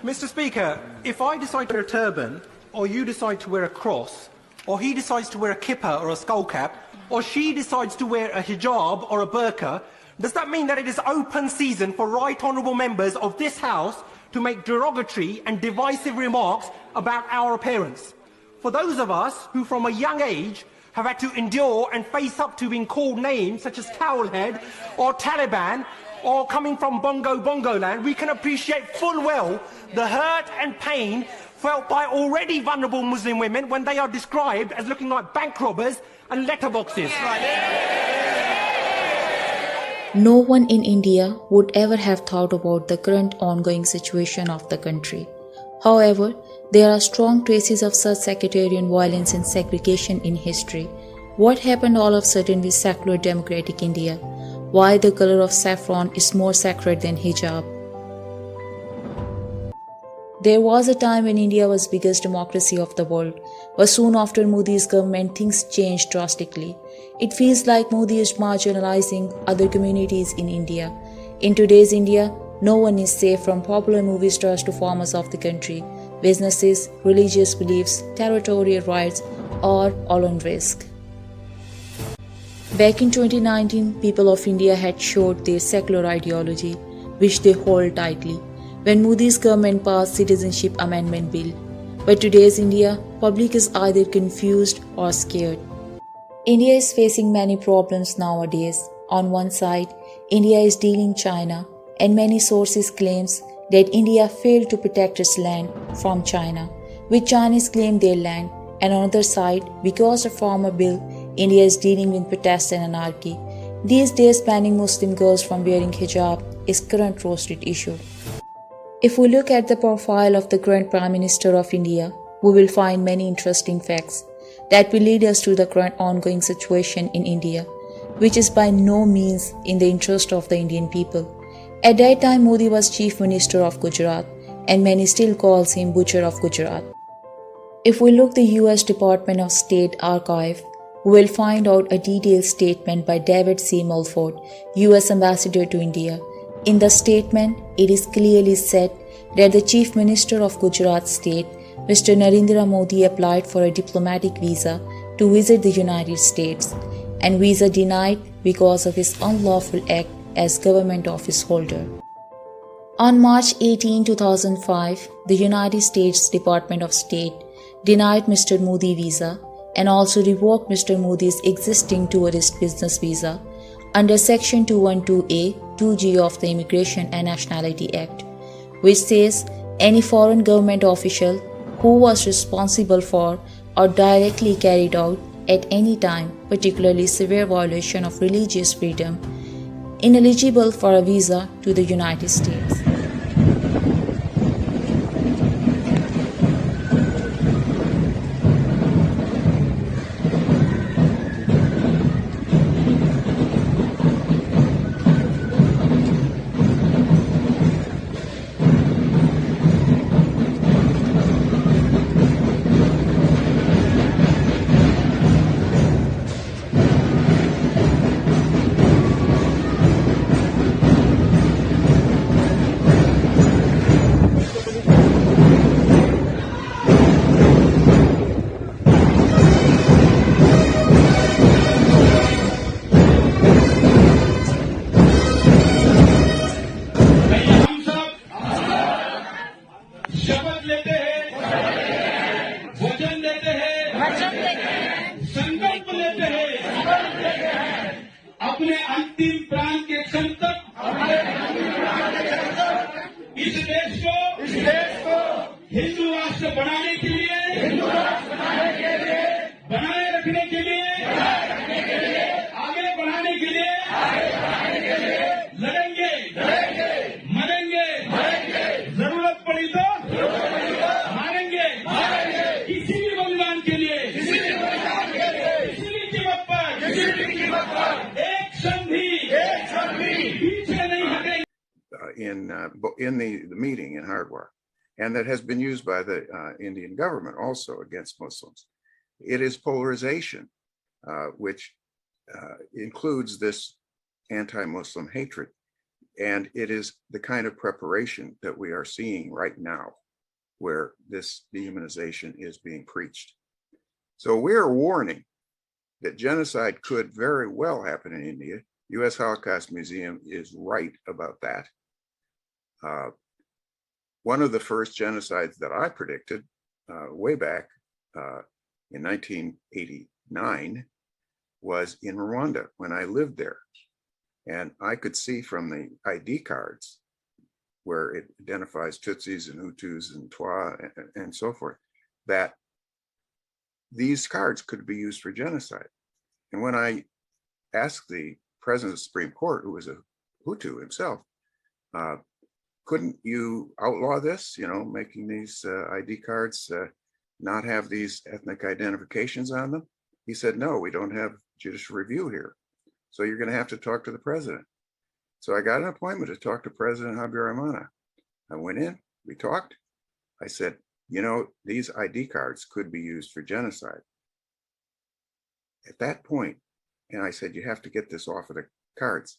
Mr. Speaker, if I decide to wear a turban, or you decide to wear a cross, or he decides to wear a kippah or a skull cap, or she decides to wear a hijab or a burqa, does that mean that it is open season for right honourable members of this House to make derogatory and divisive remarks about our appearance? For those of us who from a young age have had to endure and face up to being called names such as Towelhead or Taliban, or coming from Bongo land, we can appreciate full well the hurt and pain felt by already vulnerable Muslim women when they are described as looking like bank robbers and letterboxes. No one in India would ever have thought about the current ongoing situation of the country. However, there are strong traces of such sectarian violence and segregation in history. What happened all of a sudden with secular democratic India? Why the color of saffron is more sacred than hijab? There was a time when India was the biggest democracy of the world, but soon after Modi's government things changed drastically. It feels like Modi is marginalizing other communities in India. In today's India, no one is safe from popular movie stars to farmers of the country. Businesses, religious beliefs, territorial rights are all on risk. Back in 2019, people of India had showed their secular ideology, which they hold tightly, when Modi's government passed Citizenship Amendment Bill. But today's India, public is either confused or scared. India is facing many problems nowadays. On one side, India is dealing China, and many sources claims that India failed to protect its land from China, which Chinese claim their land. And on the other side, because of Farmer Bill, India is dealing with protests and anarchy. These days, banning Muslim girls from wearing hijab is current roasted issue. If we look at the profile of the current Prime Minister of India, we will find many interesting facts that will lead us to the current ongoing situation in India, which is by no means in the interest of the Indian people. At that time, Modi was Chief Minister of Gujarat, and many still calls him Butcher of Gujarat. If we look the US Department of State archive, we will find out a detailed statement by David C. Mulford, US Ambassador to India. In the statement, it is clearly said that the Chief Minister of Gujarat State, Mr. Narendra Modi, applied for a diplomatic visa to visit the United States, and visa denied because of his unlawful act as government office holder. On March 18, 2005, the United States Department of State denied Mr. Modi visa and also revoked Mr. Modi's existing tourist business visa under Section 212A, 2G of the Immigration and Nationality Act, which says any foreign government official who was responsible for or directly carried out at any time particularly severe violation of religious freedom ineligible for a visa to the United States. अपने अंतिम प्राण के क्षण तक इस देश को हिंदू राष्ट्र बनाने के लिए बनाए रखने के लिए आगे बढ़ाने के लिए लड़ेंगे मरेंगे जरूरत पड़ी तो मारेंगे किसी भी बलिदान के लिए किसी भी कीमत पर एक क्षण भी पीछे नहीं हटेंगे. In the meeting in Hardware, and that has been used by the Indian government also against Muslims. It is polarization, which includes this anti-Muslim hatred. And it is the kind of preparation that we are seeing right now, where this dehumanization is being preached. So we're warning that genocide could very well happen in India. U.S. Holocaust Museum is right about that. One of the first genocides that I predicted way back in 1989 was in Rwanda when I lived there. And I could see from the ID cards where it identifies Tutsis and Hutus and Twa and so forth, that these cards could be used for genocide. And when I asked the president of the Supreme Court, who was a Hutu himself, couldn't you outlaw this, making these ID cards not have these ethnic identifications on them? He said, no, we don't have judicial review here. So you're going to have to talk to the president. So I got an appointment to talk to President Habyarimana. I went in, we talked. I said, these ID cards could be used for genocide. At that point, and I said, you have to get this off of the cards.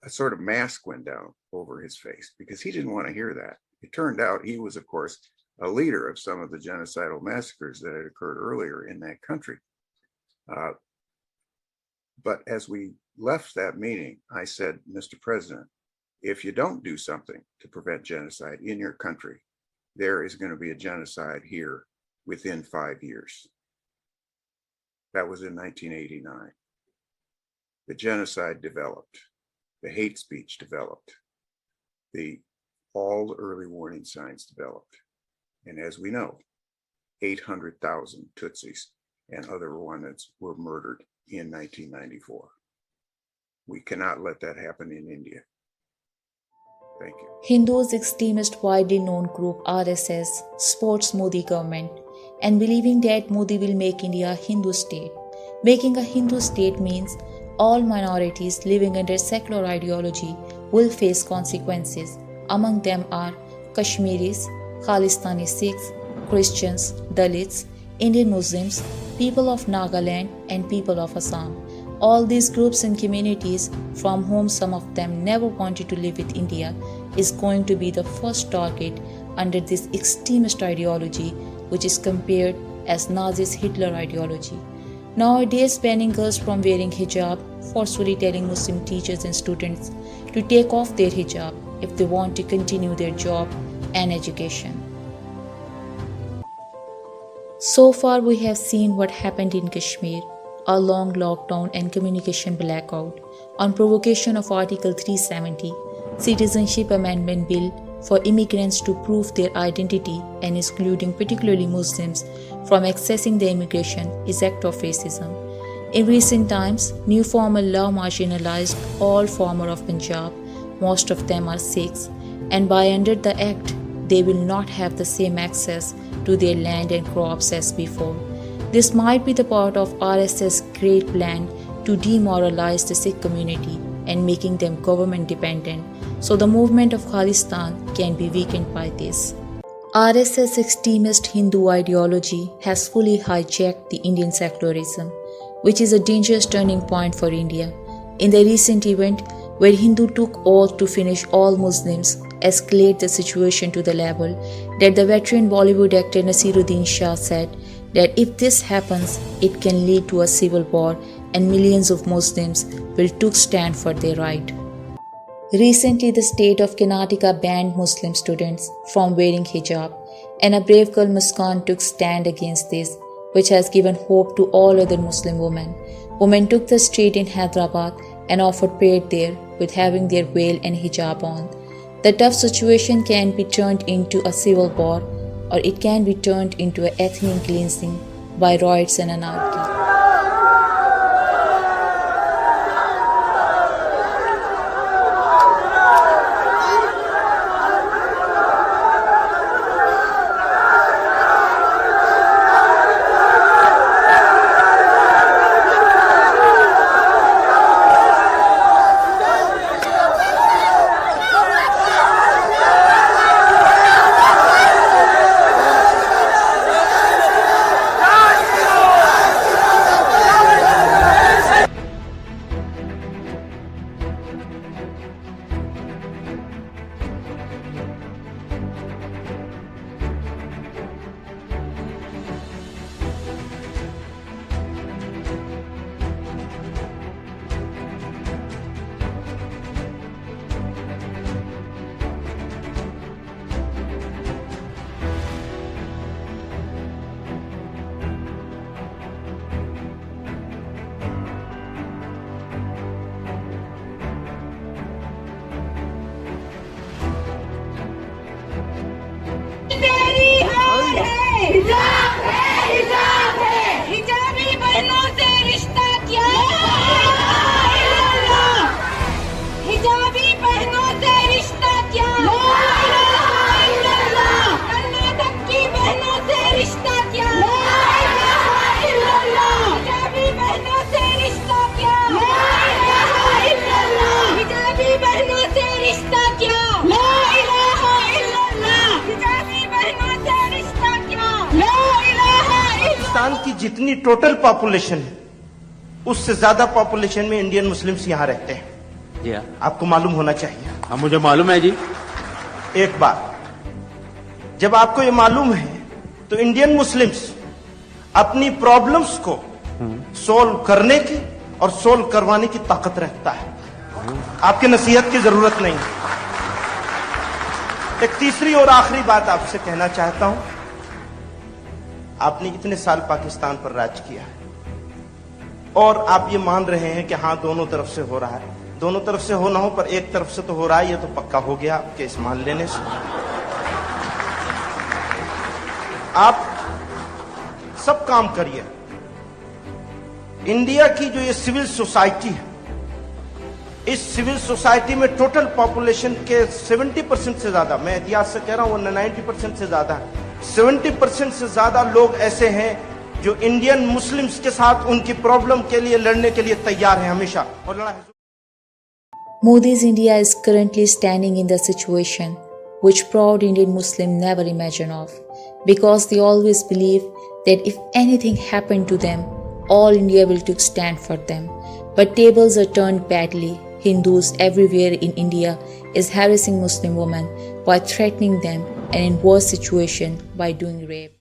A sort of mask went down over his face because he didn't want to hear that. It turned out he was, of course, a leader of some of the genocidal massacres that had occurred earlier in that country. But as we left that meeting, I said, Mr. President, if you don't do something to prevent genocide in your country, there is going to be a genocide here within 5 years. That was in 1989. The genocide developed. The hate speech developed. All the early warning signs developed. And as we know, 800,000 Tutsis and other Rwandans were murdered in 1994. We cannot let that happen in India. Thank you. Hindus extremist widely known group RSS supports Modi government and believing that Modi will make India a Hindu state. Making a Hindu state means all minorities living under secular ideology will face consequences. Among them are Kashmiris, Khalistani Sikhs, Christians, Dalits, Indian Muslims, people of Nagaland, and people of Assam. All these groups and communities, from whom some of them never wanted to live with India, is going to be the first target under this extremist ideology, which is compared as Nazi's Hitler ideology. Nowadays, banning girls from wearing hijab, forcefully telling Muslim teachers and students to take off their hijab if they want to continue their job and education. So far, we have seen what happened in Kashmir, a long lockdown and communication blackout on provocation of Article 370, Citizenship Amendment Bill for immigrants to prove their identity and excluding particularly Muslims from accessing the immigration is act of racism. In recent times, new formal law marginalized all former of Punjab, most of them are Sikhs, and by under the act, they will not have the same access to their land and crops as before. This might be the part of RSS' great plan to demoralize the Sikh community and making them government dependent, so the movement of Khalistan can be weakened by this. RSS extremist Hindu ideology has fully hijacked the Indian secularism, which is a dangerous turning point for India. In the recent event, where Hindu took oath to finish all Muslims, escalate the situation to the level that the veteran Bollywood actor Nasiruddin Shah said that if this happens, it can lead to a civil war and millions of Muslims will take stand for their right. Recently, the state of Karnataka banned Muslim students from wearing hijab, and a brave girl Muskan took stand against this, which has given hope to all other Muslim women. Women took the street in Hyderabad and offered prayer there with having their veil and hijab on. The tough situation can be turned into a civil war, or it can be turned into an ethnic cleansing by riots and anarchy. क्या ला इलाहा इल्लल्लाह कर्नाटक की बहनों से रिश्ता क्या ला इलाहा इल्लल्लाह हिजाबी बहनों से रिश्ता क्या ला इलाहा इल्लल्लाह हिजाबी बहनों से रिश्ता क्या ला इलाहा इल्लल्लाह हिजाबी बहनों से रिश्ता क्या ला इलाहा पाकिस्तान की जितनी टोटल पॉपुलेशन है उससे ज्यादा पॉपुलेशन में इंडियन मुस्लिम्स यहाँ रहते हैं। जी हाँ, आपको मालूम होना चाहिए। हाँ मुझे मालूम है जी। एक बात, जब आपको ये मालूम है तो इंडियन मुस्लिम्स अपनी प्रॉब्लम्स को सोल्व करने की और सोल्व करवाने की ताकत रखता है। आपके नसीहत की जरूरत नहीं है। एक तीसरी और आखिरी बात आपसे कहना चाहता हूं, आपने इतने साल पाकिस्तान पर राज किया है और आप ये मान रहे हैं कि हाँ दोनों तरफ से हो रहा है। दोनों तरफ से हो ना हो पर एक तरफ से तो हो रहा है, ये तो पक्का हो गया आपके इस मान लेने से। आप सब काम करिए। इंडिया की जो ये सिविल सोसाइटी है, इस सिविल सोसाइटी में टोटल पॉपुलेशन के 70% से ज्यादा, मैं एहतियात से कह रहा हूं 90% से ज्यादा है, 70% से ज्यादा लोग ऐसे हैं जो इंडियन मुस्लिम्स के साथ उनकी प्रॉब्लम के लिए लड़ने के लिए तैयार हैं हमेशा, और लड़ा है। Modi's India is currently standing in the situation which proud Indian Muslims never imagined of, because they always believe that if anything happened to them, all India will take stand for them. But tables are turned badly. Hindus everywhere in India is harassing Muslim women by threatening them, and in worse situation by doing rape.